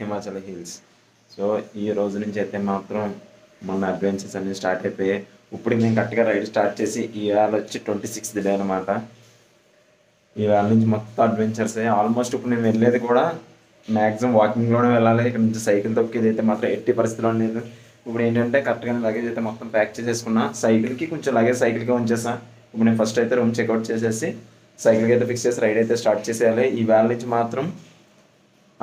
Himachal hills. So ఈ రోజు నుంచి అయితే మాత్రం మన అడ్వెంచర్స్ అన్నీ స్టార్ట్ అయిపోయాయి. ఇప్పుడు మేము కరెక్ట్గా రైడ్ స్టార్ట్ చేసి ఇవాళ వచ్చి 26th డే అనమాట. ఇవాళ నుంచి మొత్తం అడ్వెంచర్స్ ఆల్మోస్ట్. ఇప్పుడు నేను వెళ్ళేది కూడా మ్యాక్సిమం వాకింగ్లోనే వెళ్ళాలి. ఇక్కడ నుంచి సైకిల్ తొక్కేది అయితే మాత్రం ఎట్టి పరిస్థితిలో లేదు. ఇప్పుడు ఏంటంటే కరెక్ట్గా లగేజ్ అయితే మొత్తం ప్యాక్ చేసేసుకున్నా. సైకిల్కి కొంచెం లగేజ్ సైకిల్కి ఉంచేసా. ఇప్పుడు నేను ఫస్ట్ అయితే రూమ్ చెక్అవుట్ చేసేసి సైకిల్కి అయితే ఫిక్స్ చేసి రైడ్ అయితే స్టార్ట్ చేసేయాలి. ఈ వేళ నుంచి మాత్రం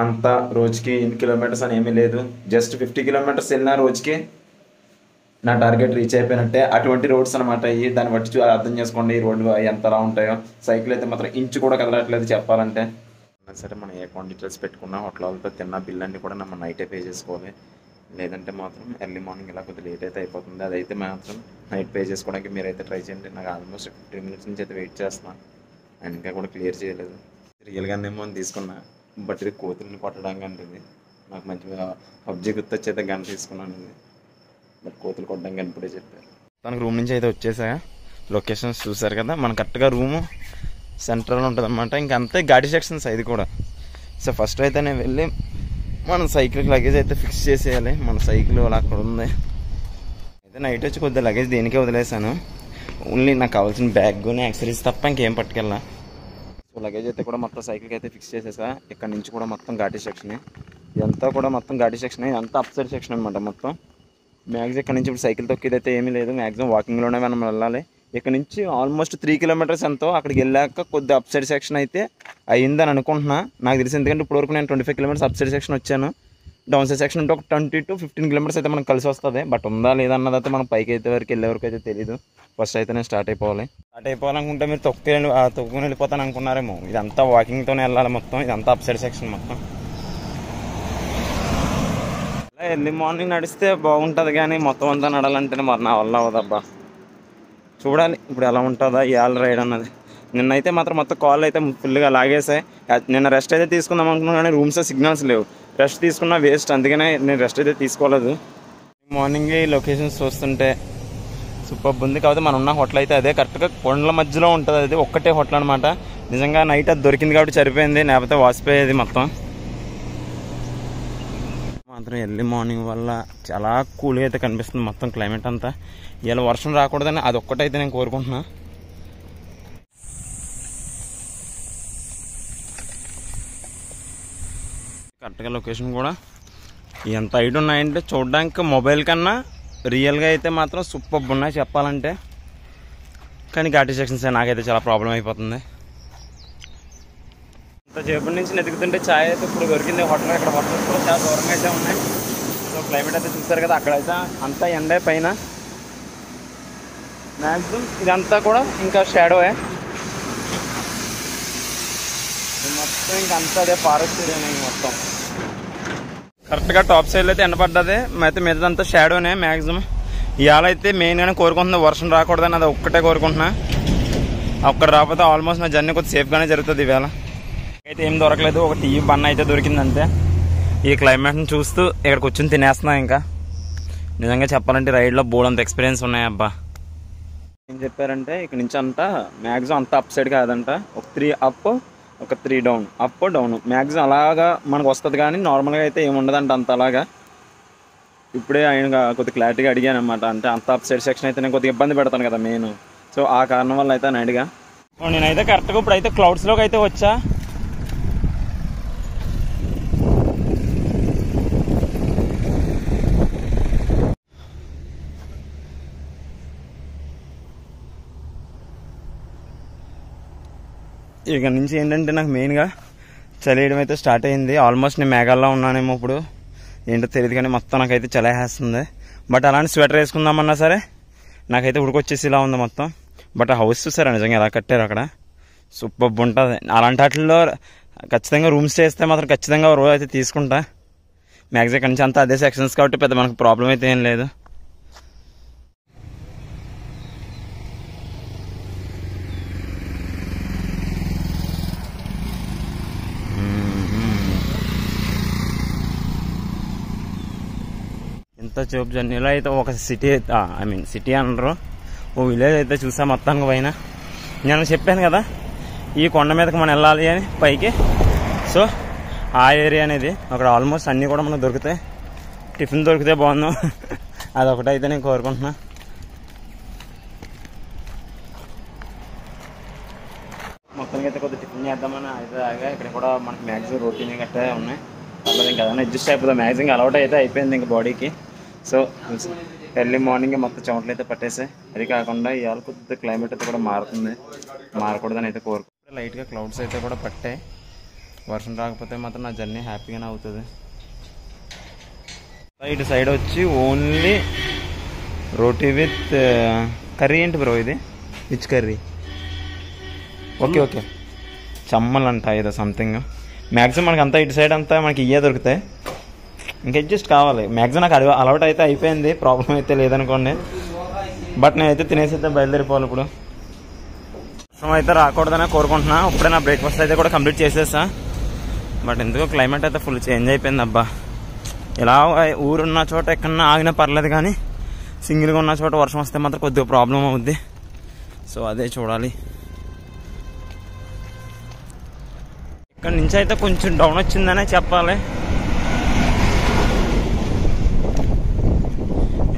అంత రోజుకి ఎన్ని కిలోమీటర్స్ అని ఏమీ లేదు. జస్ట్ 50 కిలోమీటర్స్ వెళ్ళినా రోజుకి నా టార్గెట్ రీచ్ అయిపోయినట్టే. అటువంటి రోడ్స్ అనమాట ఇవి. దాన్ని బట్టి అర్థం చేసుకోండి ఈ రోడ్లు ఎంతలా ఉంటాయో. సైకిల్ అయితే మాత్రం ఇంచు కూడా కదలట్లేదు చెప్పాలంటే. సరే మనం ఏ క్వాంటిటీస్ పెట్టుకున్నా హోటల్తో తిన్న బిల్ అన్ని కూడా మనం నైటే పే చేసుకోవాలి. లేదంటే మాత్రం ఎర్లీ మార్నింగ్ ఇలా కొద్దిగా లేట్ అయితే అయిపోతుంది. అదైతే మాత్రం నైట్ పే చేసుకోవడానికి మీరైతే ట్రై చేయండి. నాకు ఆల్మోస్ట్ 15 మినిట్స్ నుంచి అయితే వెయిట్ చేస్తున్నాను. అండ్ ఇంకా కూడా క్లియర్ చేయలేదు. రియల్గానేమో తీసుకున్నా, బట్ ఇది కోతుల్ని కొట్టడానికి అంటే నాకు మంచిగా పబ్జీ గుర్తొచ్చైతే గన్ తీసుకున్నాను. ఇది బట్ కోతులు కొట్టడానికి ఇప్పుడే చెప్పారు. తనకు రూమ్ నుంచి అయితే వచ్చేసా. లొకేషన్స్ చూసారు కదా, మన కరెక్ట్గా రూము సెంట్రల్ ఉంటుంది అనమాట. ఇంక అంతే గాడి సెక్షన్స్ ఇది కూడా. సో ఫస్ట్ అయితే నేను వెళ్ళి మన సైకిల్కి లగేజ్ అయితే ఫిక్స్ చేసేయాలి. మన సైకిల్ అలా అక్కడ ఉంది. అయితే నైట్ వచ్చి కొద్దిగా లగేజ్ దేనికే వదిలేసాను. ఓన్లీ నాకు కావాల్సిన బ్యాగ్ని యాక్సరీస్ తప్ప ఇంకేం పట్టుకెళ్ళా. సో లగేజ్ అయితే కూడా మొత్తం సైకిల్కి అయితే ఫిక్స్ చేసేసా. ఇక్కడ నుంచి కూడా మొత్తం ఘాటీ సెక్షన్, ఇదంతా కూడా మొత్తం ఘాటీ సెక్షన్, ఇదంతా అప్ సైడ్ సెక్షన్ అనమాట మొత్తం. మ్యాక్సిమం ఇక్కడ నుంచి ఇప్పుడు సైకిల్ తొక్కేది అయితే ఏమీ లేదు. మ్యాక్సిమం వాకింగ్లోనే మనం వెళ్ళాలి. ఇక్కడ నుంచి ఆల్మోస్ట్ 3 కిలోమీటర్స్ ఎంతో. అక్కడికి వెళ్ళాక కొద్ది అప్ సైడ్ సెక్షన్ అయితే అయ్యిందని అనుకుంటున్నా నాకు తెలిసి. ఎందుకంటే ఇప్పటివరకు నేను 25 కిలోమీటర్స్ అప్ సైడ్ సెక్షన్ వచ్చాను. డౌన్ సైడ్ సెక్షన్ ఉంటే ఒక 20 to 15 కిలోమీటర్స్ అయితే మనకు కలిసి వస్తుంది. బట్ ఉందా లేదా అన్నది అయితే మనం పైకి అయితే వరకు వెళ్ళే వరకు అయితే తెలియదు. ఫస్ట్ అయితే నేను స్టార్ట్ అయిపోవాలనుకుంటే మీరు తొక్కుని వెళ్ళిపోతాను అనుకున్నారేమో. ఇదంతా వాకింగ్తోనే వెళ్ళాలి మొత్తం. ఇదంతా అప్ సైడ్ సెక్షన్ మొత్తం. ఎర్లీ మార్నింగ్ నడిస్తే బాగుంటుంది, కానీ మొత్తం అంతా నడాలంటేనే మరి నా వల్ల అవ్వదబ్బా. చూడాలి ఇప్పుడు ఎలా ఉంటుందా ఇవాళ రైడ్ అన్నది. నిన్నైతే మాత్రం మొత్తం కాల్ అయితే ఫుల్గా లాగేసాయి. నిన్న రెస్ట్ అయితే తీసుకుందాం అనుకున్నాను, కానీ రూమ్స్ సిగ్నల్స్ లేవు. రెస్ట్ తీసుకున్నా వేస్ట్, అందుకనే నేను రెస్ట్ అయితే తీసుకోలేదు. మార్నింగ్ ఈ లొకేషన్స్ చూస్తుంటే సూపర్ ఉంది. కాకపోతే మనం ఉన్న హోటల్ అయితే అదే కరెక్ట్గా కొండల మధ్యలో ఉంటుంది. అది ఒక్కటే హోటల్ అనమాట. నిజంగా నైట్ అది దొరికింది కాబట్టి సరిపోయింది, లేకపోతే వాసిపోయేది మొత్తం. మాత్రం ఎర్లీ మార్నింగ్ వల్ల చాలా కూల్గా అయితే కనిపిస్తుంది మొత్తం క్లైమేట్ అంతా. ఇలా వర్షం రాకూడదని అది ఒక్కటైతే నేను కోరుకుంటున్నా. కరెక్ట్గా లొకేషన్ కూడా ఎంత హైట్ ఉన్నాయంటే చూడడానికి మొబైల్ కన్నా రియల్గా అయితే మాత్రం సూపర్ ఉన్నాయి చెప్పాలంటే. కానీ ఘాటీ సెక్షన్స్ నాకైతే చాలా ప్రాబ్లం అయిపోతుంది. ఇంతసేపటి నుంచి వెతుకుతుంటే ఛాయ్ అయితే ఇప్పుడు దొరికింది హోటల్. ఇక్కడ హోటల్స్ కూడా చాలా దూరంగా అయితే ఉన్నాయి. సో క్లైమేట్ అయితే చూస్తారు కదా, అక్కడైతే అంతా ఎండే పైన. మ్యాక్సిమం ఇదంతా కూడా ఇంకా షాడోయే మొత్తం. ఇంకా అంతా అదే ఫారెస్ట్ ఏరియానే మొత్తం. కరెక్ట్గా టాప్ సైడ్లో అయితే ఎండపడ్డది, అయితే మిగతాదంతా షాడోనే మ్యాక్సిమం. ఇవాళ అయితే మెయిన్గానే కోరుకుంటున్నా వర్షం రాకూడదని, అది ఒక్కటే కోరుకుంటున్నా. అక్కడ రాకపోతే ఆల్మోస్ట్ నా జర్నీ కొద్దిగా సేఫ్గానే జరుగుతుంది. ఈవేళ అయితే ఏం దొరకలేదు, ఒక టీ బన్ అయితే దొరికిందంతే. ఈ క్లైమేట్ని చూస్తూ ఇక్కడికి వచ్చి తినేస్తున్నా. ఇంకా నిజంగా చెప్పాలంటే రైడ్లో బోల్డంత ఎక్స్పీరియన్స్ ఉన్నాయి అబ్బా. ఏం చెప్పారంటే ఇక్కడ నుంచి అంతా మ్యాక్సిమం అంతా అప్ సైడ్ కాదంట. ఒక 3 అప్, ఒక 3 డౌన్, అప్ డౌన్ మ్యాక్సిమం అలాగా మనకు వస్తుంది. కానీ నార్మల్గా అయితే ఏముండదంట అంత అలాగా. ఇప్పుడే ఆయన కొద్దిగా క్లారిటీగా అడిగాను అనమాట. అంటే అంత అప్ సైడ్ సెక్షన్ అయితే నేను కొద్దిగా ఇబ్బంది పెడతాను కదా మెయిన్. సో ఆ కారణం వల్ల అయితే నేను అడిగా. నేనైతే కరెక్ట్గా ఇప్పుడైతే క్లౌడ్స్లోకి అయితే వచ్చా. ఇక నుంచి ఏంటంటే నాకు మెయిన్గా చలి వేయడం అయితే స్టార్ట్ అయింది. ఆల్మోస్ట్ నేను మేఘాల్లో ఉన్నానేమో ఇప్పుడు, ఏంటో తెలియదు కానీ మొత్తం నాకైతే చలి వేస్తుంది. బట్ అలాంటి స్వెటర్ వేసుకుందామన్నా సరే నాకైతే ఉడికొచ్చేసి ఇలా ఉంది మొత్తం. బట్ ఆ హౌస్ చూసారా నిజంగా ఎలా కట్టారు, అక్కడ సూపర్ ఉంటుంది. అలాంటి వాటిల్లో ఖచ్చితంగా రూమ్స్ చేస్తే మాత్రం ఖచ్చితంగా రోజు అయితే తీసుకుంటా. మ్యాక్సిమం ఇక్కడ నుంచి అంతా అదే సెక్షన్స్ కాబట్టి పెద్ద మనకు ప్రాబ్లం అయితే ఏం లేదు. ఇంత సేపు జర్నీలో అయితే ఒక సిటీ అయితే సిటీ అనరు, ఓ విలేజ్ అయితే చూసా మొత్తానికి పైన. నేను చెప్పాను కదా ఈ కొండ మీదకి మనం వెళ్ళాలి అని పైకి. సో ఆ ఏరియా అనేది అక్కడ ఆల్మోస్ట్ అన్నీ కూడా మనకు దొరుకుతాయి. టిఫిన్ దొరికితే బాగుంది. అదొకటైతే నేను కోరుకుంటున్నా. మొత్తానికి అయితే కొద్దిగా టిఫిన్ చేద్దామని అయితే ఆగా. ఇక్కడ కూడా మనకి మ్యాక్సిమం రొటీన్ గట్రా ఉన్నాయి. అలా ఇంకా ఏదైనా అడ్జస్ట్ అయిపోతుంది. మ్యాక్సిమం అలవాటు అయితే అయిపోయింది ఇంకా బాడీకి. సో ఎర్లీ మార్నింగ్ మొత్తం చెమటలు అయితే పట్టేసాయి. అది కాకుండా ఇవాళ కొద్దిగా క్లైమేట్ అయితే కూడా మారుతుంది. మారకూడదని అయితే కోరుకుంటున్నాను. లైట్గా క్లౌడ్స్ అయితే కూడా పట్టాయి. వర్షం రాకపోతే మాత్రం నా జర్నీ హ్యాపీగానే అవుతుంది. ఇటు సైడ్ వచ్చి ఓన్లీ రోటీ విత్ కర్రీ. ఏంటి బ్రో ఇది? Which curry? ఓకే చమ్మల్ అంట ఏదో సంథింగ్. మ్యాక్సిమం మనకి అంతా ఇటు సైడ్ అంతా మనకి ఇవే దొరుకుతాయి. ఇంకా అడ్జస్ట్ కావాలి. మ్యాక్సిమం నాకు అలవాటు అయితే అయిపోయింది. ప్రాబ్లం అయితే లేదనుకోండి. బట్ నేనైతే తినేసి అయితే బయలుదేరిపోవాలి. ఇప్పుడు వర్షం అయితే రాకూడదనే కోరుకుంటున్నా. ఇప్పుడే నా బ్రేక్ఫాస్ట్ అయితే కూడా కంప్లీట్ చేసేసా. బట్ ఎందుకో క్లైమేట్ అయితే ఫుల్ చేంజ్ అయిపోయింది అబ్బా. ఇలా ఊరున్న చోట ఎక్కడన్నా ఆగినా పర్లేదు, కానీ సింగిల్గా ఉన్న చోట వర్షం వస్తే మాత్రం కొద్దిగా ప్రాబ్లం అవుద్ది. సో అదే చూడాలి. ఇక్కడ నుంచి అయితే కొంచెం డౌన్ వచ్చిందనే చెప్పాలి.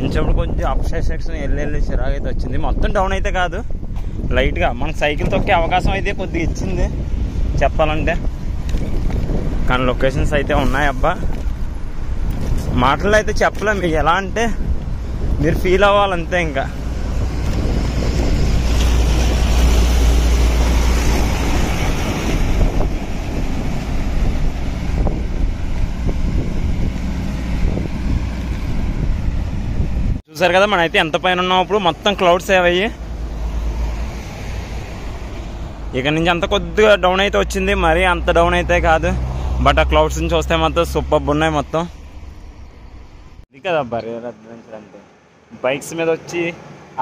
ఇంచప్పుడు కొంచెం అప్ సెక్షన్ వెళ్ళి చిరాకు అయితే వచ్చింది. మొత్తం డౌన్ అయితే కాదు, లైట్గా మనకు సైకిల్ తొక్కే అవకాశం అయితే కొద్దిగా ఇచ్చింది చెప్పాలంటే. కానీ లొకేషన్స్ అయితే ఉన్నాయి అబ్బా. మాటల్లో అయితే చెప్పలేం. మీకు ఎలా అంటే మీరు ఫీల్ అవ్వాలంతే. ఇంకా చూసారు కదా మనమైతే ఎంత పైన ఉన్నప్పుడు మొత్తం క్లౌడ్స్ అయ్యాయి. ఇక్కడ నుంచి అంత కొద్దిగా డౌన్ అయితే వచ్చింది, మరీ అంత డౌన్ అయితే కాదు. బట్ ఆ క్లౌడ్స్ నుంచి వస్తే మాత్రం సూపర్ ఉన్నాయి మొత్తం. ఇది కదా బరియర్ అడ్వెంచర్ అంటే. బైక్స్ మీద వచ్చి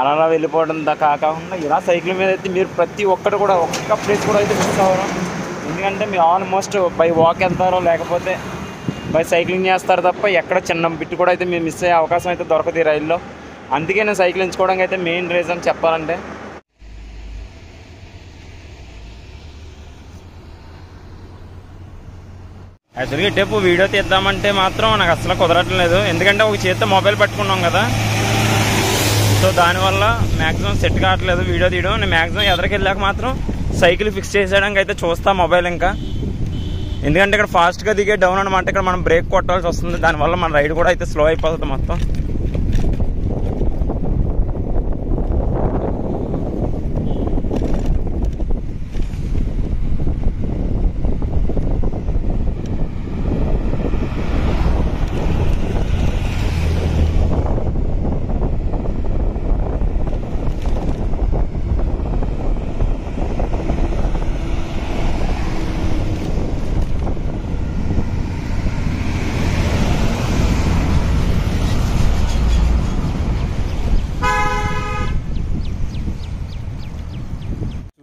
అలా వెళ్ళిపోవడం కాకుండా ఇలా సైకిల్ మీద అయితే మీరు ప్రతి ఒక్కటి కూడా ఒక్క ప్లేస్ కూడా అయితే మిస్ అవ్వరు. ఎందుకంటే మీరు ఆల్మోస్ట్ బై వాక్ వెళ్తారో లేకపోతే బై సైక్లింగ్ చేస్తారు తప్ప ఎక్కడ చిన్న బిట్టు కూడా అయితే మీరు మిస్ అయ్యే అవకాశం అయితే దొరకదు ఈ రైల్లో. అందుకే నేను సైకిల్ ఎంచుకోవడానికి అయితే మెయిన్ రీజన్ చెప్పాలంటే. యాక్చువల్గా ఇటేపు వీడియో తీద్దామంటే మాత్రం నాకు అసలు కుదరట్లేదు. ఎందుకంటే ఒక చేత్తో మొబైల్ పట్టుకున్నాం కదా, సో దానివల్ల మ్యాక్సిమం సెట్ కావట్లేదు వీడియో తీయడం. నేను మ్యాక్సిమం ఎదరికి వెళ్ళాక మాత్రం సైకిల్ ఫిక్స్ చేసేయడానికి అయితే చూస్తా మొబైల్ ఇంకా. ఎందుకంటే ఇక్కడ ఫాస్ట్గా దిగే డౌన్ అనమాట. ఇక్కడ మనం బ్రేక్ కొట్టాల్సి వస్తుంది. దానివల్ల మన రైడ్ కూడా అయితే స్లో అయిపోతుంది మొత్తం.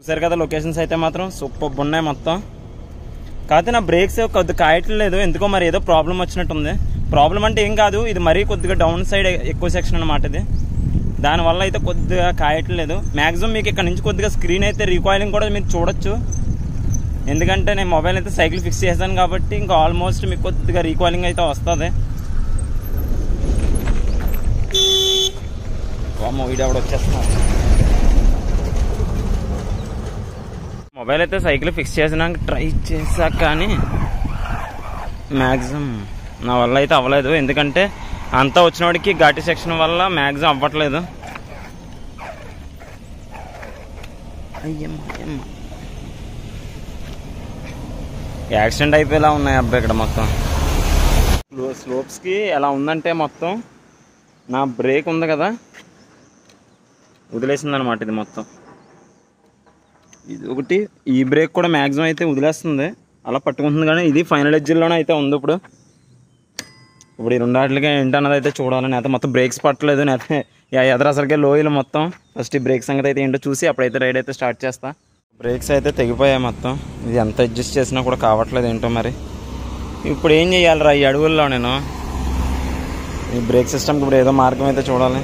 చూసారు కదా లొకేషన్స్ అయితే మాత్రం సూపర్ ఉన్నాయి మొత్తం. కాకపోతే నా బ్రేక్స్ కొద్దిగా కాయట్లేదు ఎందుకో, మరి ఏదో ప్రాబ్లం వచ్చినట్టుంది. ప్రాబ్లం అంటే ఏం కాదు, ఇది మరీ కొద్దిగా డౌన్ సైడ్ ఎక్కువ సెక్షన్ అనమాట ఇది. దానివల్ల అయితే కొద్దిగా కాయట్లేదు. మ్యాక్సిమం మీకు ఇక్కడ నుంచి కొద్దిగా స్క్రీన్ అయితే రీకాయిలింగ్ కూడా మీరు చూడొచ్చు. ఎందుకంటే నేను మొబైల్ అయితే సైకిల్ ఫిక్స్ చేశాను కాబట్టి ఇంకా ఆల్మోస్ట్ మీకు కొద్దిగా రీకాయిలింగ్ అయితే వస్తుంది. వీడియో కూడా వచ్చేస్తున్నారు. మొబైల్ అయితే సైకిల్ ఫిక్స్ చేసినాక ట్రై చేశా, కానీ మ్యాక్సిమం నా వల్ల అయితే అవ్వలేదు. ఎందుకంటే అంతా వచ్చినోడికి ఘాటి సెక్షన్ వల్ల మ్యాక్సిమం అవ్వట్లేదు. యాక్సిడెంట్ అయిపోయేలా ఉన్నాయి అబ్బాయి ఇక్కడ మొత్తం. స్లోప్స్కి ఎలా ఉందంటే మొత్తం నా బ్రేక్ ఉంది కదా వదిలేసిందనమాట ఇది మొత్తం. ఇది ఒకటి, ఈ బ్రేక్ కూడా మ్యాక్సిమం అయితే వదిలేస్తుంది, అలా పట్టుకుంటుంది. కానీ ఇది ఫైనల్ ఎడ్జ్లోనే అయితే ఉంది. ఇప్పుడు ఈ రెండు వాటికి ఏంటన్నది అయితే చూడాలని. అయితే మొత్తం బ్రేక్స్ పట్టలేదు, అయితే ఎదురు అసలుకే లోయలు మొత్తం. ఫస్ట్ ఈ బ్రేక్ సంగతి అయితే ఏంటో చూసి అప్పుడైతే రైడ్ అయితే స్టార్ట్ చేస్తా. బ్రేక్స్ అయితే తెగిపోయాయి మొత్తం. ఇది ఎంత అడ్జస్ట్ చేసినా కూడా కావట్లేదు ఏంటో మరి. ఇప్పుడు ఏం చేయాలిరా ఈ అడుగుల్లో నేను? ఈ బ్రేక్ సిస్టమ్కి ఇప్పుడు ఏదో మార్గం అయితే చూడాలి.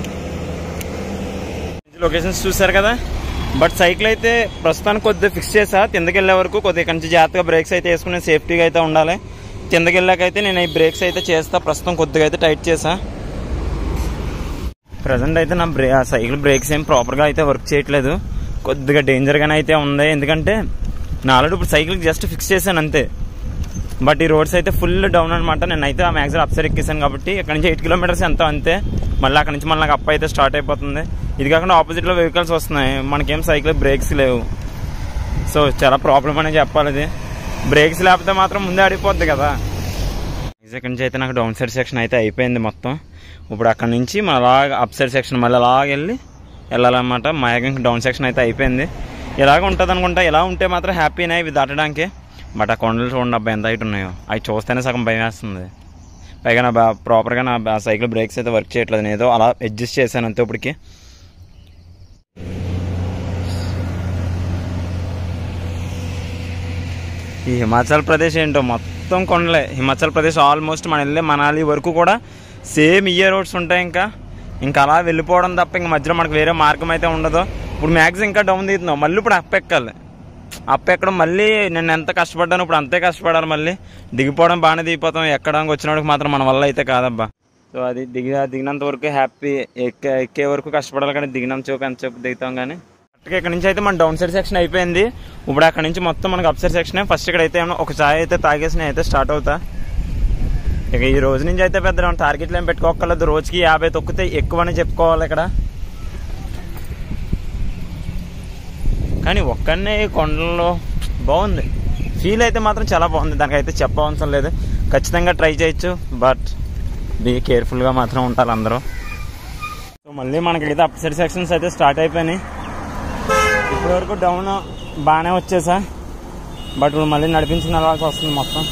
లొకేషన్స్ చూసారు కదా. బట్ సైకిల్ అయితే ప్రస్తుతానికి కొద్దిగా ఫిక్స్ చేసా. కిందకి వెళ్ళే వరకు కొద్దిగా కొంచెం జాగ్రత్తగా బ్రేక్స్ అయితే వేసుకుని సేఫ్టీగా అయితే ఉండాలి. కిందకి వెళ్ళాకైతే నేను ఈ బ్రేక్స్ అయితే చేస్తా. ప్రస్తుతం కొద్దిగా అయితే టైట్ చేసా. ప్రజెంట్ అయితే నా సైకిల్ బ్రేక్స్ ఏం ప్రాపర్గా అయితే వర్క్ చేయట్లేదు. కొద్దిగా డేంజర్గానే అయితే ఉంది. ఎందుకంటే నా ఆల్రెడీ ఇప్పుడు సైకిల్కి జస్ట్ ఫిక్స్ చేశాను అంతే. బట్ ఈ రోడ్స్ అయితే ఫుల్ డౌన్ అనమాట. నేనైతే ఆ మ్యాక్సిమం అప్సైడ్ ఎక్కేసాను కాబట్టి ఇక్కడ నుంచి 8 కిలోమీటర్స్ ఎంత అంతే. మళ్ళీ అక్కడ నుంచి మళ్ళీ నాకు అప్ అయితే స్టార్ట్ అయిపోతుంది. ఇది కాకుండా ఆపోజిట్లో వెహికల్స్ వస్తున్నాయి, మనకేం సైకిల్ బ్రేక్స్ లేవు. సో చాలా ప్రాబ్లం అనే చెప్పాలి. ఇది బ్రేక్స్ లేకపోతే మాత్రం ముందే ఆడిపోద్ది కదా. ఇక్కడ నుంచి అయితే నాకు డౌన్ సైడ్ సెక్షన్ అయితే అయిపోయింది మొత్తం. ఇప్పుడు అక్కడ నుంచి మన అలాగ అప్ సైడ్ సెక్షన్ మళ్ళీ అలాగ వెళ్ళాలన్నమాట. మ్యాక్సిమం డౌన్ సెక్షన్ అయితే అయిపోయింది. ఇలాగ ఉంటుంది అనుకుంటా. ఇలా ఉంటే మాత్రం హ్యాపీనే ఇవి దాటడానికి. బట్ ఆ కొండలు చూడండి అబ్బా ఎంత హైట్ ఉన్నాయో. అవి చూస్తేనే సగం భయం వేస్తుంది. పైగా నా ప్రాపర్గా నా సైకిల్ బ్రేక్స్ అయితే వర్క్ చేయట్లేదు. నేను ఏదో అలా అడ్జస్ట్ చేశాను అంతే. ఇప్పటికి ఈ హిమాచల్ ప్రదేశ్ ఏంటో మొత్తం కొండలే. హిమాచల్ ప్రదేశ్ ఆల్మోస్ట్ మనం వెళ్ళే మనాలి వరకు కూడా సేమ్ ఇయర్ రోడ్స్ ఉంటాయి. ఇంకా అలా వెళ్ళిపోవడం తప్ప ఇంక మధ్యలో మనకు వేరే మార్గం అయితే ఉండదు. ఇప్పుడు మ్యాక్సిమం ఇంకా డౌన్ దిగుతున్నాం, మళ్ళీ ఇప్పుడు అప్ ఎక్కాలి. అప్ ఎక్కడం మళ్ళీ నేను ఎంత కష్టపడ్డాను ఇప్పుడు అంతే కష్టపడాలి. మళ్ళీ దిగిపోవడం బాగానే దిగిపోతాం, ఎక్కడానికి వచ్చినప్పుడు మాత్రం మన వల్ల అయితే కాదబ్బా. సో అది దిగినంత వరకు హ్యాపీ. ఎక్కే వరకు కష్టపడాలి, కానీ దిగినంత చూపు ఎంత చూపు దిగుతాం. కానీ కరెక్ట్గా ఇక్కడ నుంచి అయితే మన డౌన్ సైడ్ సెక్షన్ అయిపోయింది. ఇప్పుడు అక్కడ నుంచి మొత్తం మనకు అప్ సైడ్ సెక్షన్. ఫస్ట్ ఇక్కడ అయితే ఒక చాయ్ అయితే తాగేసి నేను అయితే స్టార్ట్ అవుతా. ఇక ఈ రోజు నుంచి అయితే పెద్ద టార్గెట్లు ఏం పెట్టుకోకర్లేదు. రోజుకి 50 తొక్కితే ఎక్కువ అని చెప్పుకోవాలి ఇక్కడ. కానీ ఒక్కనే కొండల్లో బాగుంది. ఫీల్ అయితే మాత్రం చాలా బాగుంది. దానికైతే చెప్పవసరం లేదు. ఖచ్చితంగా ట్రై చేయొచ్చు. బట్ బీ కేర్ఫుల్గా మాత్రం ఉంటారు అందరూ. సో మళ్ళీ మనకైతే అప్ సైడ్ సెక్షన్స్ అయితే స్టార్ట్ అయిపోయినాయి. ఇప్పటివరకు డౌన్ బాగానే వచ్చేసా. బట్ ఇప్పుడు మళ్ళీ నడిపించిన వాళ్ళకి వస్తుంది మొత్తం.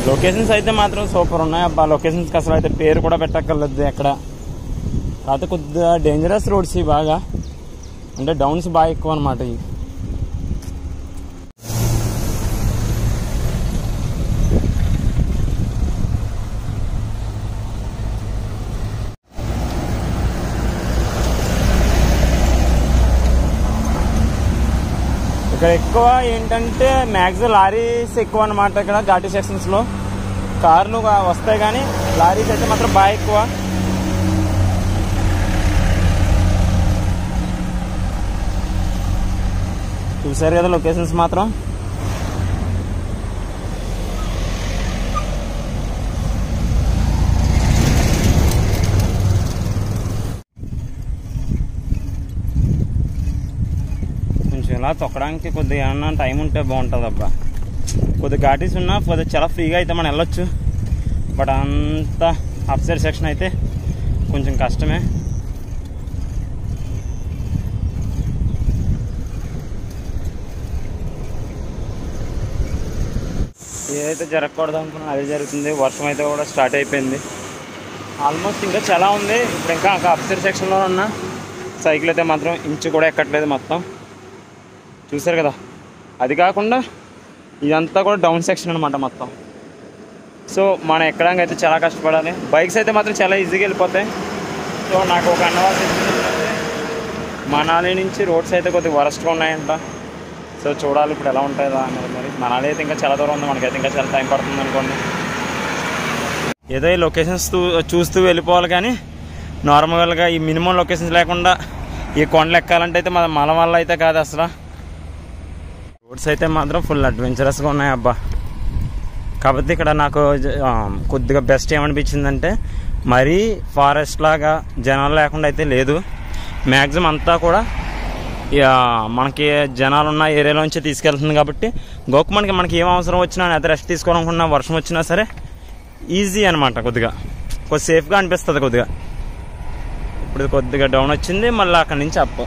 లొకేషన్స్ అయితే మాత్రం సూపర్ ఉన్నాయి అబ్బా. లొకేషన్స్కి అసలు అయితే పేరు కూడా పెట్టక్కర్లేదు ఎక్కడ. కాకపోతే కొద్దిగా డేంజరస్ రోడ్స్ ఇవి బాగా. అంటే డౌన్స్ బాగా ఎక్కువ అనమాట. ఇవి ఇక్కడ ఎక్కువ ఏంటంటే మ్యాక్సిమం లారీస్ ఎక్కువ అనమాట. ఇక్కడ ఘాటీ సెక్షన్స్లో కార్లు వస్తాయి, కానీ లారీస్ అయితే మాత్రం బాగా ఎక్కువ. చూసారు కదా లొకేషన్స్ మాత్రం. ఇలా తొక్కడానికి కొద్దిగా ఏమన్నా టైం ఉంటే బాగుంటుంది అబ్బా. కొద్దిగా ఘాటీస్ ఉన్నా కొద్దిగా చాలా ఫ్రీగా అయితే మనం వెళ్ళొచ్చు. బట్ అంత అప్ సైడ్ సెక్షన్ అయితే కొంచెం కష్టమే. ఏదైతే జరగకూడదు అనుకున్నా అదే జరుగుతుంది. వర్షం అయితే కూడా స్టార్ట్ అయిపోయింది. ఆల్మోస్ట్ ఇంకా చాలా ఉంది. ఇప్పుడు ఇంకా అప్ సైడ్ సెక్షన్లో ఉన్న సైకిల్ అయితే మాత్రం ఇంచు కూడా ఎక్కట్లేదు మొత్తం. చూసారు కదా. అది కాకుండా ఇదంతా కూడా డౌన్ సెక్షన్ అనమాట మొత్తం. సో మనం ఎక్కడానికి అయితే చాలా కష్టపడాలి. బైక్స్ అయితే మాత్రం చాలా ఈజీగా వెళ్ళిపోతాయి. సో నాకు ఒక అన్నవాళ్ళు మనాలి నుంచి రోడ్స్ అయితే కొద్దిగా వరస్ట్గా ఉన్నాయంట. సో చూడాలి ఇప్పుడు ఎలా ఉంటాయో అనేది. మరి మనాలి అయితే ఇంకా చాలా దూరం ఉంది, మనకైతే ఇంకా చాలా టైం పడుతుంది అనుకోండి. ఏదో ఈ లొకేషన్స్ చూస్తూ వెళ్ళిపోవాలి, కానీ నార్మల్గా ఈ మినిమం లొకేషన్స్ లేకుండా ఈ కొండలు ఎక్కాలంటే అయితే మన వల్ల అయితే కాదు అసలు. రోడ్స్ అయితే మాత్రం ఫుల్ అడ్వెంచరస్గా ఉన్నాయి అబ్బా. కాకపోతే ఇక్కడ నాకు కొద్దిగా బెస్ట్ ఏమనిపించిందంటే మరీ ఫారెస్ట్ లాగా జనాలు లేకుండా అయితే లేదు. మ్యాక్సిమం అంతా కూడా మనకి జనాలు ఉన్న ఏరియాలోంచి తీసుకెళ్తుంది కాబట్టి మనకి ఏం అవసరం వచ్చినా అయితే రెస్ట్ తీసుకోవాలనుకున్నా వర్షం వచ్చినా సరే ఈజీ అనమాట. కొద్దిగా సేఫ్గా అనిపిస్తుంది కొద్దిగా. ఇప్పుడు కొద్దిగా డౌన్ వచ్చింది, మళ్ళీ అక్కడి నుంచి అప్.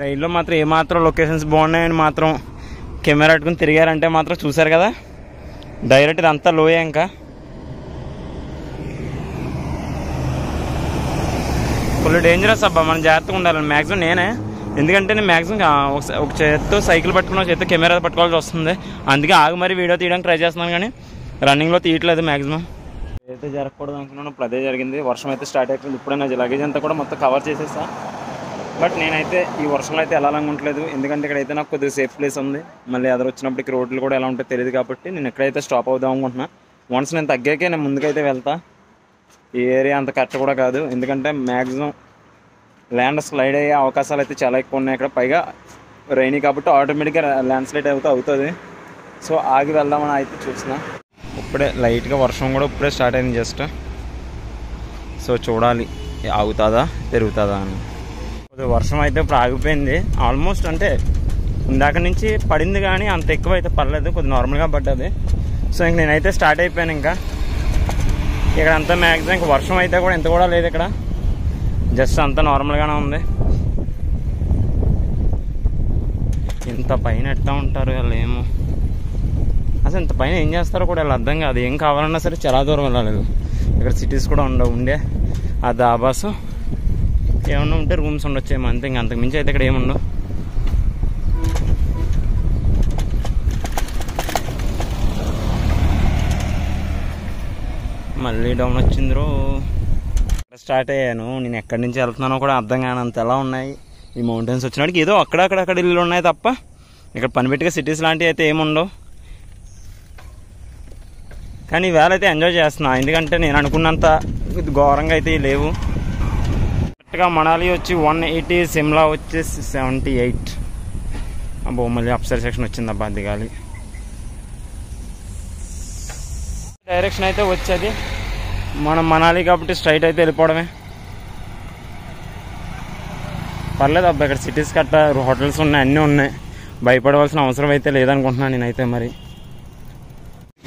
రైల్లో మాత్రం ఏమాత్రం లొకేషన్స్ బాగున్నాయని మాత్రం కెమెరా పెట్టుకుని తిరిగారంటే మాత్రం చూసారు కదా, డైరెక్ట్ ఇదంతా లోయే. ఇంకా ఫుల్ డేంజరస్ అబ్బా, మనం జాగ్రత్తగా ఉండాలి మ్యాక్సిమం. నేనే ఎందుకంటే నేను మ్యాక్సిమం ఒక చేత్తో సైకిల్ పట్టుకుని, ఒక చేత్తో కెమెరా పట్టుకోవాల్సి వస్తుంది. అందుకే ఆగి మరీ వీడియో తీయడానికి ట్రై చేస్తున్నాను, కానీ రన్నింగ్లో తీయట్లేదు మ్యాక్సిమం. ఏదైతే జరగకూడదు అనుకున్నాను ఇప్పుడు అదే జరిగింది. వర్షం అయితే స్టార్ట్ అయిపోయింది. ఇప్పుడే నా లగేజ్ అంతా కూడా మొత్తం కవర్ చేసేస్తా. బట్ నేనైతే ఈ వర్షంలో అయితే వెళ్ళాలనుకుంటలేదు, ఎందుకంటే ఇక్కడైతే నాకు కొద్దిగా సేఫ్ ప్లేస్ ఉంది. మళ్ళీ అదర్ వచ్చినప్పటికి రోడ్లు కూడా ఎలా ఉంటాయో తెలియదు కాబట్టి నేను ఎక్కడైతే స్టాప్ అవుదాం అనుకుంటున్నా. వన్స్ నేను తగ్గాకే నేను ముందుకైతే వెళ్తా. ఈ ఏరియా అంత కరెక్ట్ కూడా కాదు, ఎందుకంటే మ్యాక్సిమం ల్యాండ్ స్లైడ్ అయ్యే అవకాశాలు అయితే చాలా ఎక్కువ ఉన్నాయి ఇక్కడ. పైగా రైనీ కాబట్టి ఆటోమేటిక్గా ల్యాండ్ స్లైడ్ అవుతుంది. సో ఆగి వెళ్దామని అయితే చూసిన. ఇప్పుడే లైట్గా వర్షం కూడా ఇప్పుడే స్టార్ట్ అయింది జస్ట్. సో చూడాలి ఆగుతుందా పెరుగుతుందా అని. వర్షం అయితే ఇప్పుడు ఆగిపోయింది ఆల్మోస్ట్. అంటే ఇందాక నుంచి పడింది కానీ అంత ఎక్కువ అయితే పర్లేదు, కొద్దిగా నార్మల్గా పడ్డది. సో ఇంక నేనైతే స్టార్ట్ అయిపోయాను. ఇంకా ఇక్కడ అంతా మ్యాక్సిమం ఇంకా వర్షం అయితే కూడా ఎంత కూడా లేదు ఇక్కడ, జస్ట్ అంతా నార్మల్గానే ఉంది. ఇంత పైన ఎట్టా ఉంటారు వాళ్ళు, ఏమో అసలు ఇంత పైన ఏం చేస్తారో కూడా వాళ్ళు అర్థం కాదు. ఏం కావాలన్నా సరే చాలా దూరం వెళ్ళలేదు. ఇక్కడ సిటీస్ కూడా ఉండే ఆ దాబాసు ఏమన్నా ఉంటే రూమ్స్ ఉండొచ్చేమో అంతే, ఇంకా అంతకు మించి అయితే ఇక్కడ ఏముండవు. మళ్ళీ డౌన్ వచ్చిందిరో. స్టార్ట్ అయ్యాను. నేను ఎక్కడి నుంచి వెళ్తున్నానో కూడా అర్థం కానంత ఎలా ఉన్నాయి ఈ మౌంటైన్స్ వచ్చినప్పటికి. ఏదో అక్కడక్కడ ఇల్లు ఉన్నాయి తప్ప ఇక్కడ పనిపెట్టిగా సిటీస్ లాంటివి అయితే ఏముండవు. కానీ ఈవేళ అయితే ఎంజాయ్ చేస్తున్నా, ఎందుకంటే నేను అనుకున్నంత ఘోరంగా అయితే లేవు. కరెక్ట్గా మనాలి వచ్చి 180, సిమ్లా వచ్చేసి 78. అబ్బో మళ్ళీ అప్సైడ్ సెక్షన్ వచ్చింది అబ్బా, దిగాలి. డైరెక్షన్ అయితే వచ్చేది మనం మనాలి కాబట్టి స్ట్రైట్ అయితే వెళ్ళిపోవడమే. పర్లేదు అబ్బా, ఇక్కడ సిటీస్ కట్ట హోటల్స్ ఉన్నాయి, అన్నీ ఉన్నాయి, భయపడవలసిన అవసరం అయితే లేదనుకుంటున్నాను నేనైతే. మరి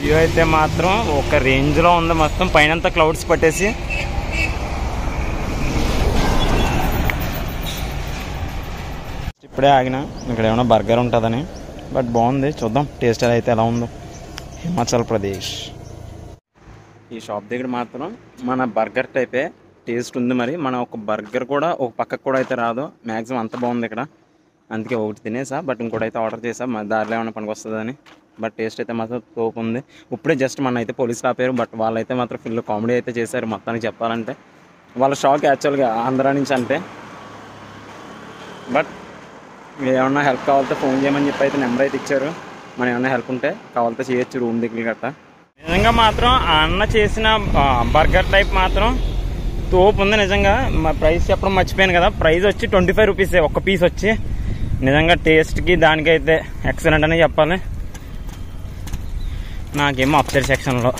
వ్యూ అయితే మాత్రం ఒక రేంజ్లో ఉంది. మొత్తం పైనంతా క్లౌడ్స్ పట్టేసి. ఇప్పుడే ఆగిన, ఇక్కడ ఏమైనా బర్గర్ ఉంటుందని. బట్ బాగుంది, చూద్దాం టేస్ట్ అయితే ఎలా ఉందో. హిమాచల్ ప్రదేశ్. ఈ షాప్ దగ్గర మాత్రం మన బర్గర్ టైపే టేస్ట్ ఉంది. మరి మన ఒక బర్గర్ కూడా ఒక పక్కకు కూడా అయితే రాదు, మ్యాక్సిమం అంత బాగుంది ఇక్కడ. అందుకే ఒకటి తినేసా, బట్ ఇంకోటి అయితే ఆర్డర్ చేసా, మన దారిలో ఏమైనా పనికి వస్తుందని. బట్ టేస్ట్ అయితే మాత్రం తోపు ఉంది. ఇప్పుడే జస్ట్ మన అయితే పోలీసులు ఆపారు, బట్ వాళ్ళైతే మాత్రం ఫుల్ కామెడీ అయితే చేశారు మొత్తానికి చెప్పాలంటే. వాళ్ళ షాక్ యాక్చువల్గా ఆంధ్రా నుంచి అంటే. బట్ ఏమన్నా హెల్ప్ కావాలంటే ఫోన్ చేయమని చెప్పి అయితే నెంబర్ అయితే ఇచ్చారు. మనం ఏమన్నా హెల్ప్ ఉంటే కావాలంటే చేయొచ్చు రూమ్ దగ్గర గట్ట. నిజంగా మాత్రం ఆ అన్న చేసిన బర్గర్ టైప్ మాత్రం తోపు ఉంది నిజంగా. ప్రైస్ చెప్పడం మర్చిపోయాను కదా, ప్రైస్ వచ్చి 25 రూపీసే ఒక్క పీస్ వచ్చి. నిజంగా టేస్ట్కి దానికైతే ఎక్సలెంట్ అనే చెప్పాలి. నాకేమో అప్సైడ్ సెక్షన్లో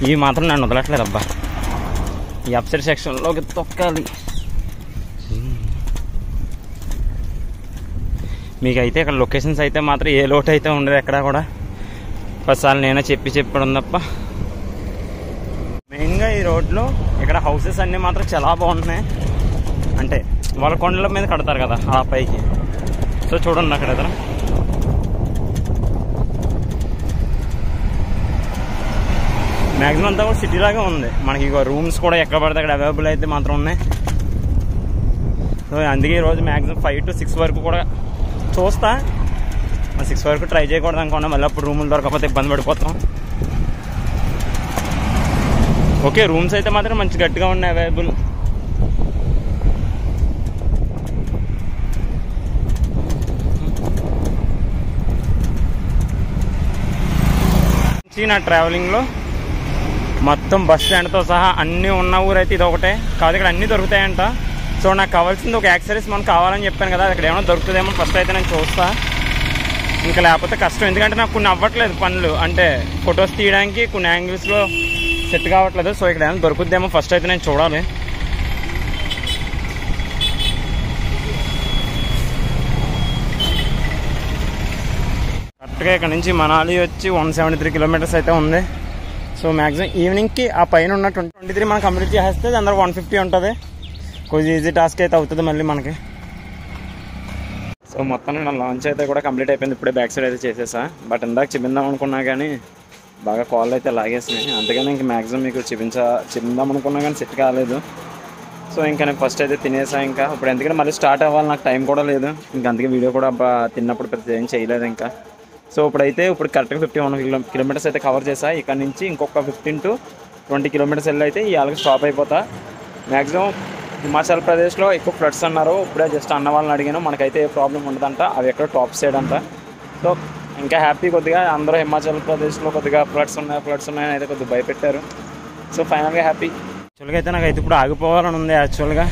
ఇవి మాత్రం నన్ను వదలట్లేదు అబ్బా. ఈ అప్సైడ్ సెక్షన్లోకి తొక్కాలి. మీకైతే ఇక్కడ లొకేషన్స్ అయితే మాత్రం ఏ లోటు అయితే ఉండదు ఎక్కడ కూడా. ఒకసారి నేనే చెప్పడం తప్ప. మెయిన్గా ఈ రోడ్లో ఇక్కడ హౌసెస్ అన్నీ మాత్రం చాలా బాగుంటున్నాయి. అంటే వాళ్ళ కొండల మీద కడతారు కదా ఆ పైకి. సో చూడండి అక్కడ ఎదురు మ్యాక్సిమం అంతా కూడా సిటీలాగా ఉంది. మనకి ఇక రూమ్స్ కూడా ఎక్కడ పడితే అక్కడ అవైలబుల్ అయితే మాత్రం ఉన్నాయి. సో అందుకే ఈరోజు మ్యాక్సిమం 5 to 6 వరకు కూడా చూస్తా. 6 వరకు ట్రై చేయకూడదు అనుకున్నా, మళ్ళీ అప్పుడు రూములు దొరకకపోతే ఇబ్బంది పడిపోతాం. ఓకే రూమ్స్ అయితే మాత్రం మంచి గట్టిగా ఉన్నాయి అవైలబుల్. నా ట్రావెలింగ్లో మొత్తం బస్ స్టాండ్తో సహా అన్నీ ఉన్న ఊరైతే ఇది ఒకటే కాదు, ఇక్కడ అన్నీ దొరుకుతాయంట. సో నాకు కావాల్సింది ఒక యాక్సెసరీస్ మనకు కావాలని చెప్పాను కదా, అక్కడ ఏమైనా దొరుకుతుందేమో ఫస్ట్ అయితే నేను చూస్తా. ఇంకా లేకపోతే కష్టం, ఎందుకంటే నాకు కొన్ని అవ్వట్లేదు పనులు. అంటే ఫొటోస్ తీయడానికి కొన్ని యాంగిల్స్లో సెట్ కావట్లేదు. సో ఇక్కడ ఏమైనా దొరుకుద్దేమో ఫస్ట్ అయితే నేను చూడాలి. కరెక్ట్గా ఇక్కడ నుంచి మనాలి వచ్చి 173 కిలోమీటర్స్ అయితే ఉంది. సో మ్యాక్సిమం ఈవినింగ్కి ఆ పైన ఉన్న 23 మనం కంప్లీట్ చేస్తే అందరూ 150 ఉంటుంది. కొంచెం ఈజీ టాస్క్ అయితే అవుతుంది మళ్ళీ మనకి. సో మొత్తం నా లాంచ్ అయితే కూడా కంప్లీట్ అయిపోయింది. ఇప్పుడే బ్యాక్ సైడ్ అయితే చేసేసా. బట్ ఇందాక చూపిందాం అనుకున్నా కానీ బాగా కాళ్ళు అయితే లాగేసినాయి. అందుకని ఇంక మ్యాక్సిమం మీకు చూపిందాం అనుకున్నా కానీ సెట్ కాలేదు. సో ఇంకా నేను ఫస్ట్ అయితే తినేసా. ఇంకా ఇప్పుడు ఎందుకంటే మళ్ళీ స్టార్ట్ అవ్వాలి, నాకు టైం కూడా లేదు. ఇంకా అందుకే వీడియో కూడా తిన్నప్పుడు ప్రతి ఏం చేయలేదు ఇంకా. సో ఇప్పుడు కరెక్ట్గా 51 కిలోమీటర్స్ అయితే కవర్ చేసా. ఇక్కడ నుంచి ఇంకొక 15 to 20 కిలోమీటర్స్ వెళ్ళి అయితే ఈ వాళ్ళకి స్టాప్ అయిపోతా. మ్యాక్సిమం హిమాచల్ ప్రదేశ్లో ఎక్కువ ఫ్లడ్స్ అన్నారు. ఇప్పుడే జస్ట్ అన్న వాళ్ళని అడిగాను, మనకైతే ఏ ప్రాబ్లం ఉండదంట, అవి ఎక్కడ టాప్ సైడ్ అంట. సో ఇంకా హ్యాపీ కొద్దిగా అందరూ హిమాచల్ ప్రదేశ్లో కొద్దిగా ఫ్లడ్స్ ఉన్నాయని అయితే కొద్దిగా భయపెట్టారు. సో ఫైనల్గా హ్యాపీ. యాక్చువల్గా అయితే నాకైతే ఇప్పుడు ఆగిపోవాలని ఉంది. యాక్చువల్గా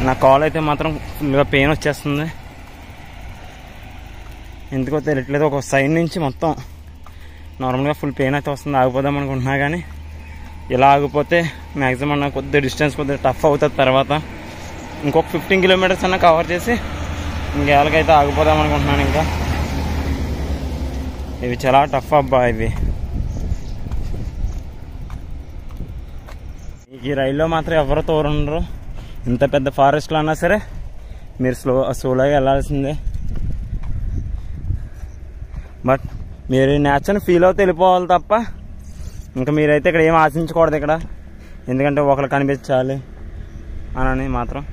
నా కాల్ అయితే మాత్రం ఫుల్గా పెయిన్ వచ్చేస్తుంది, ఎందుకో తెలియట్లేదు. ఒక సైడ్ నుంచి మొత్తం నార్మల్గా ఫుల్ పెయిన్ అయితే వస్తుంది. ఆగిపోదాం అనుకుంటున్నా కానీ ఇలా ఆగిపోతే మ్యాక్సిమం నాకు కొద్దిగా డిస్టెన్స్ కొద్దిగా టఫ్ అవుతుంది. తర్వాత ఇంకొక 15 కిలోమీటర్స్ అన్నా కవర్ చేసి ఇంకేళ్ళకైతే ఆగిపోదాం అనుకుంటున్నాను. ఇంకా ఇవి చాలా టఫ్ అబ్బా ఇవి. ఈ రైల్లో మాత్రం ఎవరో తోరుండరు. ఇంత పెద్ద ఫారెస్ట్లో అన్నా సరే మీరు స్లోగా వెళ్ళాల్సిందే. బట్ మీరు ఈ నేచర్ని ఫీల్ అవుతూ వెళ్ళిపోవాలి తప్ప ఇంకా మీరైతే ఇక్కడ ఏం ఆశించకూడదు ఇక్కడ, ఎందుకంటే ఒకరు కనిపించాలి అని మాత్రం.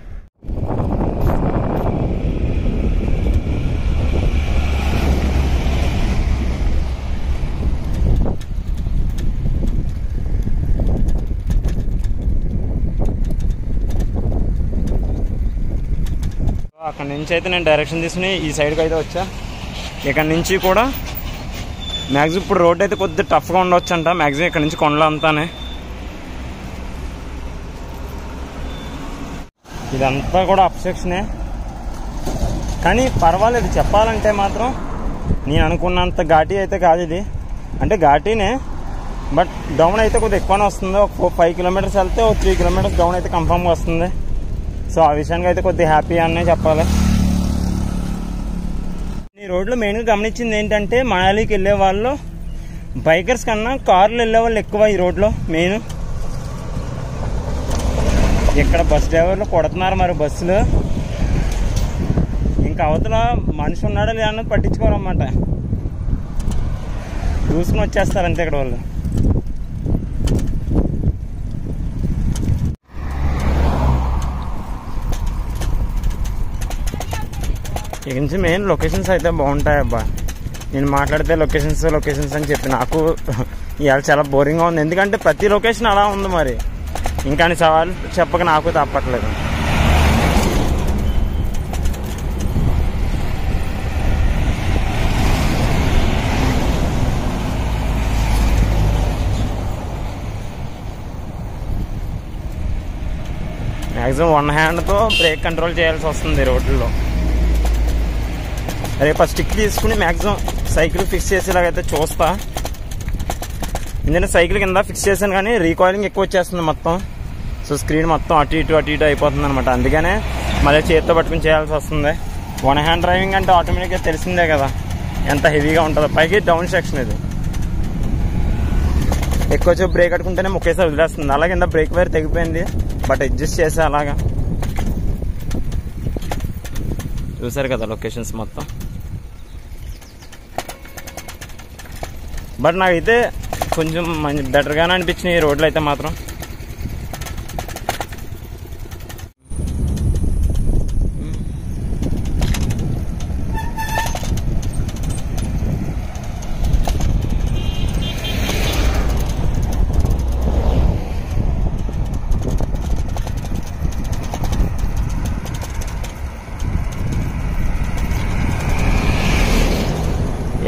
అక్కడ నుంచి అయితే నేను డైరెక్షన్ తీసుకుని ఈ సైడ్కి అయితే వచ్చా. ఇక్కడ నుంచి కూడా మ్యాక్సిమం ఇప్పుడు రోడ్ అయితే కొద్దిగా టఫ్గా ఉండొచ్చు అంట. మ్యాక్సిమం ఇక్కడ నుంచి కొండలు అంతానే. ఇదంతా కూడా అప్ సెక్షనే, కానీ పర్వాలేదు. చెప్పాలంటే మాత్రం నేను అనుకున్నంత ఘాటీ అయితే కాదు ఇది. అంటే ఘాటీనే, బట్ డౌన్ అయితే కొద్దిగా ఎక్కువనే వస్తుంది. ఒక 5 కిలోమీటర్స్ వెళ్తే ఒక 3 కిలోమీటర్స్ డౌన్ అయితే కన్ఫామ్గా వస్తుంది. సో ఆ విషయానికి అయితే కొద్దిగా హ్యాపీ అనే చెప్పాలి. ఈ రోడ్లో మెయిన్గా గమనించింది ఏంటంటే మనాలికి వెళ్ళే వాళ్ళు బైకర్స్ కన్నా కార్లు వెళ్ళే వాళ్ళు ఎక్కువ ఈ రోడ్లో. మెయిన్ ఇక్కడ బస్ డ్రైవర్లు కొడుతున్నారు మరి బస్సులు. ఇంకా అవతల మనిషి ఉన్నాడో లేదా అన్నది పట్టించుకోరన్నమాట, చూసుకుని వచ్చేస్తారు అంతే ఇక్కడ వాళ్ళు. ఇక నుంచి మెయిన్ లొకేషన్స్ అయితే బాగుంటాయి అబ్బా. నేను మాట్లాడితే లొకేషన్స్ అని చెప్పి నాకు ఇవాళ చాలా బోరింగ్గా ఉంది, ఎందుకంటే ప్రతి లొకేషన్ అలా ఉంది. మరి ఇంకా సవాళ్ళు చెప్పక నాకు తప్పట్లేదు. మ్యాక్సిమం 1 హ్యాండ్తో బ్రేక్ కంట్రోల్ చేయాల్సి వస్తుంది రోడ్లలో. రేపు స్టిక్ తీసుకుని మ్యాక్సిమం సైకిల్ ఫిక్స్ చేసేలాగైతే చూస్తా. ఎందుకంటే సైకిల్ కింద ఫిక్స్ చేశాను కానీ రీకాయిలింగ్ ఎక్కువ వచ్చేస్తుంది మొత్తం. సో స్క్రీన్ మొత్తం అటు ఇటు అయిపోతుంది అనమాట. అందుకనే మళ్ళీ చేతితో పట్టుకుని చేయాల్సి వస్తుంది. 1 హ్యాండ్ డ్రైవింగ్ అంటే ఆటోమేటిక్గా తెలిసిందే కదా ఎంత హెవీగా ఉంటుందో. పైకి డౌన్ సెక్షన్ ఇది, ఎక్కువ సేపు బ్రేక్ కట్టుకుంటేనే ఒకేసారి వదిలేస్తుంది. అలాగే కింద బ్రేక్ వైర్ తెగిపోయింది, బట్ అడ్జస్ట్ చేసే అలాగా. చూసారు కదా లొకేషన్స్ మొత్తం. బట్ నాకైతే కొంచెం మంచి బెటర్గానే అనిపించినాయి ఈ రోడ్లు అయితే మాత్రం.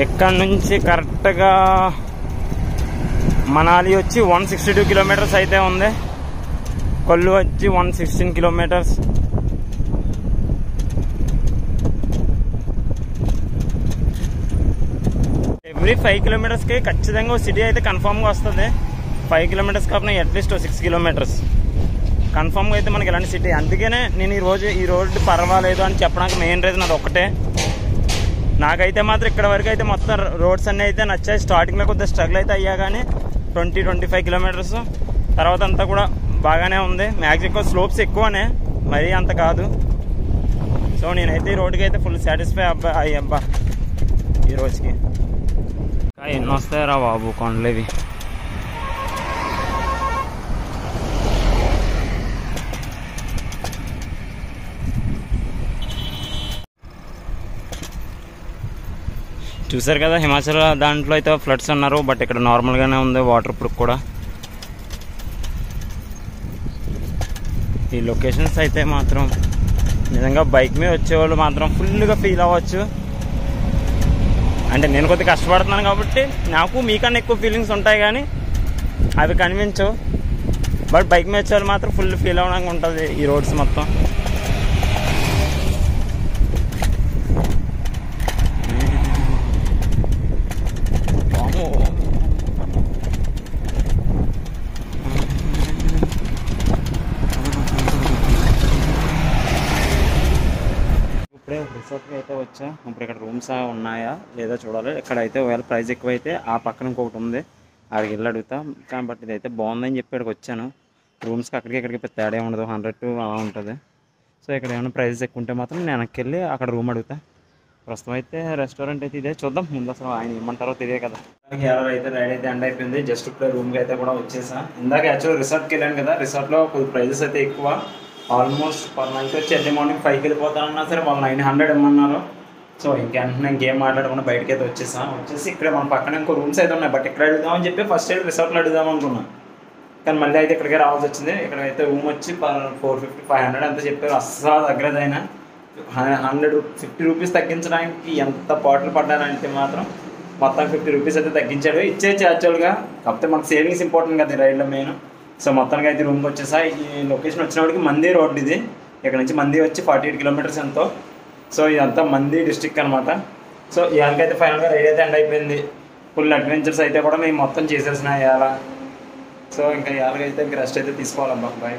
ఇక్కడ నుంచి కరెక్ట్గా మనాలి వచ్చి 162 కిలోమీటర్స్ అయితే ఉంది. కొల్లు వచ్చి 116 కిలోమీటర్స్. ఎవ్రీ 5 కిలోమీటర్స్కి ఖచ్చితంగా సిటీ అయితే కన్ఫామ్గా వస్తుంది. 5 కిలోమీటర్స్ కాకుండా అట్లీస్ట్ 6 కిలోమీటర్స్ కన్ఫామ్గా అయితే మనకి ఇలాంటి సిటీ. అందుకనే నేను ఈ రోడ్డు పర్వాలేదు అని చెప్పడానికి మెయిన్ రీజన్ అది ఒక్కటే. నాకైతే మాత్రం ఇక్కడ వరకు అయితే మొత్తం రోడ్స్ అన్నీ అయితే నచ్చాయి. స్టార్టింగ్లో కొద్దిగా స్ట్రగుల్ అయితే అయ్యా కానీ 20-25 కిలోమీటర్స్ తర్వాత అంతా కూడా బాగానే ఉంది. మ్యాక్సిమం స్లోప్స్ ఎక్కువనే, మరీ అంత కాదు. సో నేనైతే ఈ రోడ్డుకి అయితే ఫుల్ సాటిస్ఫై అబ్బా ఈ రోజుకి. ఎన్ని వస్తాయరా బాబు కొండలేవి. చూసారు కదా హిమాచల్ దాంట్లో అయితే ఫ్లడ్స్ అన్నారు, బట్ ఇక్కడ నార్మల్గానే ఉంది వాటర్ ప్రూఫ్ కూడా. ఈ లొకేషన్స్ అయితే మాత్రం నిజంగా బైక్ మీద వచ్చేవాళ్ళు మాత్రం ఫుల్గా ఫీల్ అవ్వచ్చు. అంటే నేను కొద్దిగా కష్టపడుతున్నాను కాబట్టి నాకు మీకన్నా ఎక్కువ ఫీలింగ్స్ ఉంటాయి, కానీ అవి కనిపించవు. బట్ బైక్ మీద వచ్చేవాళ్ళు మాత్రం ఫుల్ ఫీల్ అవ్వడానికి ఉంటుంది ఈ రోడ్స్ మొత్తం. ఇప్పుడే రిసార్ట్కి అయితే వచ్చా. ఇప్పుడు ఇక్కడ రూమ్స్ ఉన్నాయా లేదా చూడాలి. ఇక్కడైతే ఒకవేళ ప్రైస్ ఎక్కువైతే ఆ పక్కన ఇంకొకటి ఉంది, అక్కడికి వెళ్ళి అడుగుతా. కానీ బట్ ఇదైతే బాగుందని చెప్పి ఇక్కడికి వచ్చాను. రూమ్స్కి అక్కడికి ఇక్కడికి తేడా ఉండదు, 100 అలా ఉంటుంది. సో ఇక్కడ ఏమైనా ప్రైజెస్ ఎక్కువ ఉంటే మాత్రం నేను వెనక్కి వెళ్ళి అక్కడ రూమ్ అడుగుతా. ప్రస్తుతం అయితే రెస్టారెంట్ అయితే ఇదే, చూద్దాం ముందు అసలు ఆయన ఏమంటారో తెలియదు కదా. ఎవరు అయితే రైడ్ అయితే ఎండ్ అయిపోయింది. జస్ట్ ఇప్పుడే రూమ్కి అయితే కూడా వచ్చేసా. ఇందాక యాక్చువల్ రిసార్ట్కి వెళ్ళాను కదా, రిసార్ట్లో కొద్ది ప్రైజెస్ అయితే ఎక్కువ. ఆల్మోస్ట్ పర్ నైట్ వచ్చి ఎర్లీ మార్నింగ్ 5కి వెళ్ళిపోతానన్నా సరే వాళ్ళు 900 ఇమ్మన్నారు. సో ఇంకెంటనే ఇంకేం మాట్లాడకుండా బయటకి అయితే వచ్చేసి ఇక్కడ మన పక్కన ఇంకో రూమ్స్ అయితే ఉన్నాయి. బట్ ఇక్కడ అడుగుదామని చెప్పి ఫస్ట్ అయితే రిసార్ట్లో అడుగుదాం అనుకున్నాను, కానీ మళ్ళీ అయితే ఇక్కడికే రావాల్సి వచ్చింది. ఇక్కడైతే రూమ్ వచ్చి 450-500 అంతా చెప్పారు. అస్సలు తగ్గలేదైనా 150 రూపీస్ తగ్గించడానికి ఎంత పాటలు పడ్డానంటే మాత్రం మొత్తం 50 రూపీస్ అయితే తగ్గించాడు. ఇచ్చేసి యాక్చువల్గా, కాకపోతే మనకు సేవింగ్స్ ఇంపార్టెంట్ కదా రైడ్లో మెయిన్. సో మొత్తానికి అయితే రూమ్కి వచ్చేసా. ఈ లొకేషన్ వచ్చినప్పటికి మంది రోడ్ ఇది. ఇక్కడ నుంచి మంది వచ్చి 48 కిలోమీటర్స్ ఎంతో. సో ఇదంతా మంది డిస్ట్రిక్ట్ అనమాట. సో ఇవాళకైతే ఫైనల్గా రైడ్ అయితే ఎండ్ అయిపోయింది. ఫుల్ అడ్వెంచర్స్ అయితే కూడా మేము మొత్తం చేసేసిన ఇవాళ. సో ఇంకా ఇవాళకైతే ఇంక రెస్ట్ అయితే తీసుకోవాలబ్బా. బాయ్.